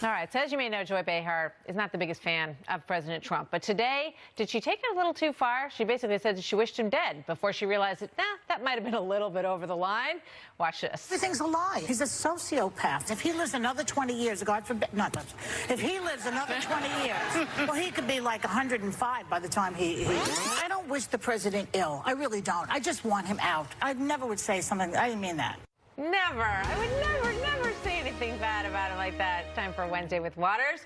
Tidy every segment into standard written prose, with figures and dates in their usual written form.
All right, so as you may know, Joy Behar is not the biggest fan of President Trump. But today, did she take it a little too far? She basically said that she wished him dead before she realized that, that might have been a little bit over the line. Watch this. Everything's a lie. He's a sociopath. If he lives another 20 years, God forbid, not that. If he lives another 20 years, well, he could be like 105 by the time he I don't wish the president ill. I really don't. I just want him out. I never would say something. I didn't mean that. Never. I would never say anything bad about him like that. Time for Wednesday with Waters.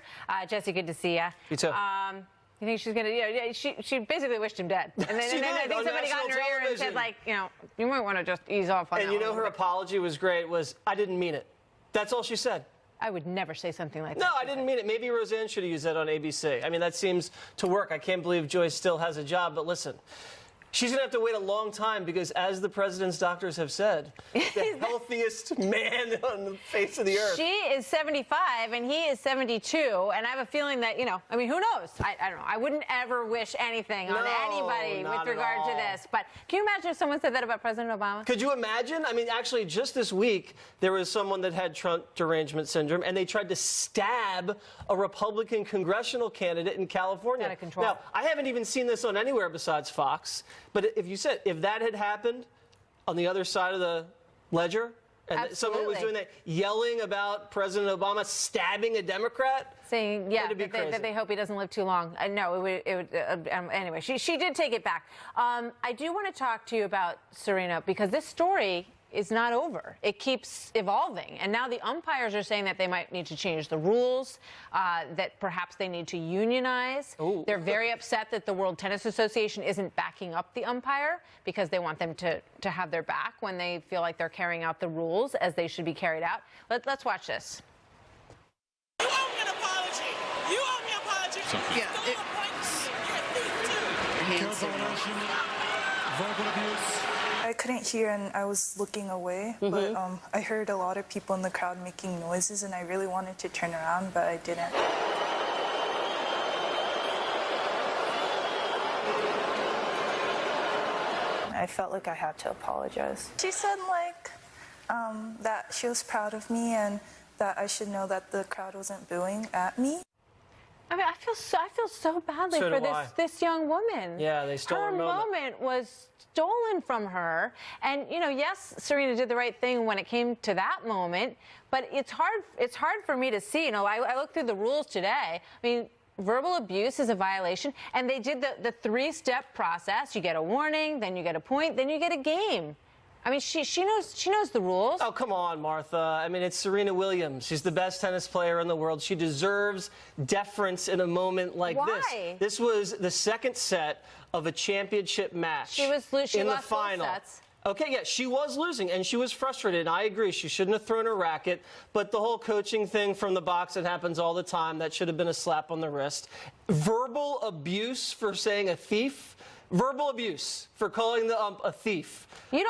Jesse, good to see you. You too. You think she's going to, she basically wished him dead. And then I think somebody got in her ear and said, like, you might want to just ease off on that. And you know her apology was great, I didn't mean it. That's all she said. I would never say something like that. No, I didn't mean it. Maybe Roseanne should have used that on ABC. I mean, that seems to work. I can't believe Joyce still has a job, but listen. She's going to have to wait a long time because, as the president's doctors have said, the healthiest man on the face of the earth. She is 75 and he is 72, and I have a feeling that, I mean, who knows? I don't know. I wouldn't ever wish anything on anybody with regard to this. But can you imagine if someone said that about President Obama? Could you imagine? I mean, actually, just this week, there was someone that had Trump derangement syndrome, and they tried to stab a Republican congressional candidate in California. Out of control. Now, I haven't even seen this on anywhere besides Fox. But if that had happened on the other side of the ledger, and someone was doing that, yelling about President Obama stabbing a Democrat, saying, that they hope he doesn't live too long. No, anyway, she did take it back. I do want to talk to you about Serena, because this story is not over. It keeps evolving. And now the umpires are saying that they might need to change the rules, that perhaps they need to unionize. Ooh. They're very upset that the World Tennis Association isn't backing up the umpire because they want them to have their back when they feel like they're carrying out the rules as they should be carried out. Let's watch this. You owe me an apology. You owe me an apology. Yeah. Verbal abuse. I couldn't hear and I was looking away, but I heard a lot of people in the crowd making noises and I really wanted to turn around, but I didn't. I felt like I had to apologize. She said that she was proud of me and that I should know that the crowd wasn't booing at me. I mean, I feel so badly for this young woman. Yeah, they stole her moment. Her moment was stolen from her. And, yes, Serena did the right thing when it came to that moment, but it's hard for me to see. I looked through the rules today. I mean, verbal abuse is a violation, and they did the three-step process. You get a warning, then you get a point, then you get a game. I mean, she knows the rules. Oh, come on, Martha. I mean, it's Serena Williams. She's the best tennis player in the world. She deserves deference in a moment like this. Why? This was the second set of a championship match. She lost in the final. Both sets. Okay, yeah, she was losing, and she was frustrated, and I agree. She shouldn't have thrown her racket, but the whole coaching thing from the box, it happens all the time. That should have been a slap on the wrist. Verbal abuse for saying a thief. Verbal abuse for calling the ump a thief.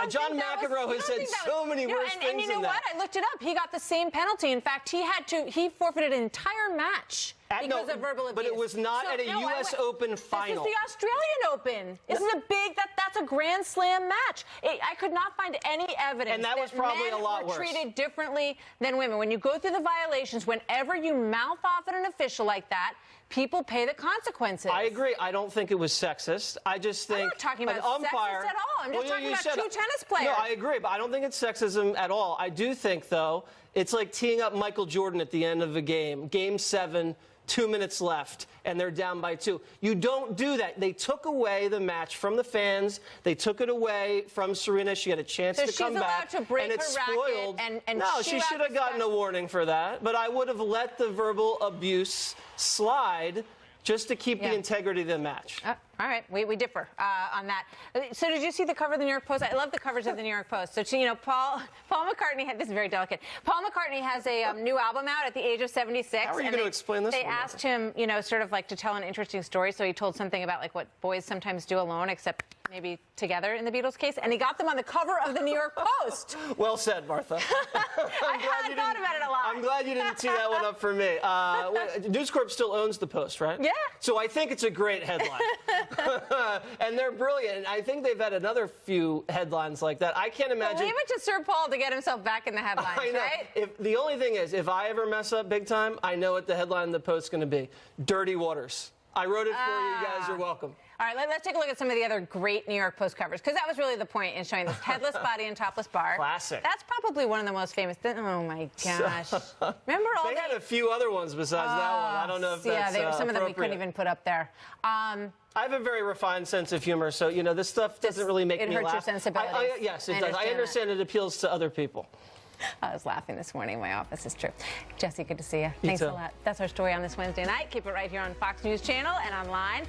John McEnroe has said so many worse things and you know than what? that. I looked it up. He got the same penalty. In fact, he forfeited an entire match because of verbal abuse. But it was not at a U.S. Open final. This is the Australian Open. This is a big, that's a Grand Slam match. I could not find any evidence and that was probably a lot worse. Men were treated differently than women. When you go through the violations, whenever you mouth off at an official like that, people pay the consequences. I agree. I don't think it was sexist. I just think I'm not talking about umpire, sexist at all. I'm just talking about two tennis players. No, I agree, but I don't think it's sexism at all. I do think, though, it's like teeing up Michael Jordan at the end of a game. Game 7, 2 minutes left, and they're down by 2. You don't do that. They took away the match from the fans. They took it away from Serena. She had a chance to come back. So she's allowed to break and it's her spoiled. racket and no, she should have gotten a warning for that. But I would have let the verbal abuse slide just to keep the integrity of the match. All right, we differ on that. So did you see the cover of the New York Post? I love the coverage of the New York Post. So, Paul McCartney, this is very delicate. Paul McCartney has a new album out at the age of 76. How are you going to explain this? They asked him, sort of like to tell an interesting story. So he told something about like what boys sometimes do alone, except maybe together in the Beatles case, and he got them on the cover of the New York Post. Well said, Martha. I hadn't thought about it a lot. I'm glad you didn't tee that one up for me. News Corp still owns the Post, right? Yeah. So I think it's a great headline. And they're brilliant. I think they've had another few headlines like that. I can't imagine. Well, leave it to Sir Paul to get himself back in the headlines, I know. right? The only thing is, if I ever mess up big time, I know what the headline of the Post is going to be. Dirty Waters. I wrote it for you. You guys are welcome. All right, let's take a look at some of the other great New York Post covers, because that was really the point in showing this headless body and topless bar. Classic. That's probably one of the most famous. Oh, my gosh. Remember all They that? had a few other ones besides that one. I don't know if that's some of them we couldn't appropriate. even put up there. I have a very refined sense of humor, so, this stuff doesn't really make me laugh. It hurts your sensibilities. Yes, it does. I understand it appeals to other people. I was laughing this morning in my office. It's true. Jesse, good to see you. Thanks too. a lot. That's our story on this Wednesday night. Keep it right here on Fox News Channel and online.